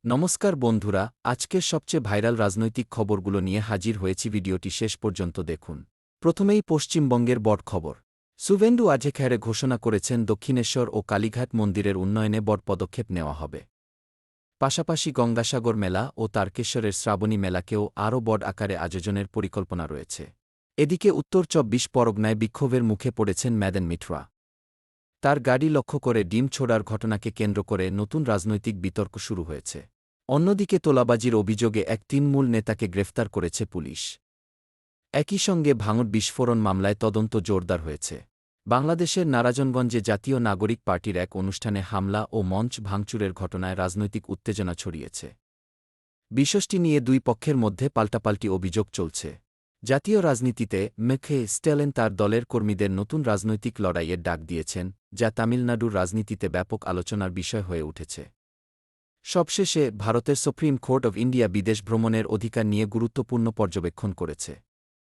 নমস্কার বন্ধুরা, আজকের সবচেয়ে ভাইরাল রাজনৈতিক খবরগুলো নিয়ে হাজির হয়েছি। ভিডিওটি শেষ পর্যন্ত দেখুন। প্রথমেই পশ্চিমবঙ্গের বড় খবর। শুভেন্দু আধিকারিক ঘোষণা করেছেন দক্ষিণেশ্বর ও কালীঘাট মন্দিরের উন্নয়নে বড় পদক্ষেপ নেওয়া হবে। পাশাপাশি গঙ্গাসাগর মেলা ও তারকেশ্বরের শ্রাবণী মেলাকেও আরও বড় আকারে আয়োজনের পরিকল্পনা রয়েছে। এদিকে উত্তর ২৪ পরগনায় বিক্ষোভের মুখে পড়েছেন ম্যাদন মিত্রা। তার গাড়ি লক্ষ্য করে ডিম ছোড়ার ঘটনাকে কেন্দ্র করে নতুন রাজনৈতিক বিতর্ক শুরু হয়েছে। অন্যদিকে তোলাবাজির অভিযোগে এক তৃণমূল নেতাকে গ্রেফতার করেছে পুলিশ। একই সঙ্গে ভাঙড় বিস্ফোরণ মামলায় তদন্ত জোরদার হয়েছে। বাংলাদেশের নারায়ণগঞ্জে জাতীয় নাগরিক পার্টির এক অনুষ্ঠানে হামলা ও মঞ্চ ভাঙচুরের ঘটনায় রাজনৈতিক উত্তেজনা ছড়িয়েছে। বিষয়টি নিয়ে দুই পক্ষের মধ্যে পাল্টাপাল্টি অভিযোগ চলছে। জাতীয় রাজনীতিতে মেখে স্ট্যালিন তার দলের কর্মীদের নতুন রাজনৈতিক লড়াইয়ের ডাক দিয়েছেন, যা তামিলনাড়ুর রাজনীতিতে ব্যাপক আলোচনার বিষয় হয়ে উঠেছে। সবশেষে ভারতের সুপ্রিম কোর্ট অব ইন্ডিয়া বিদেশ ভ্রমণের অধিকার নিয়ে গুরুত্বপূর্ণ পর্যবেক্ষণ করেছে।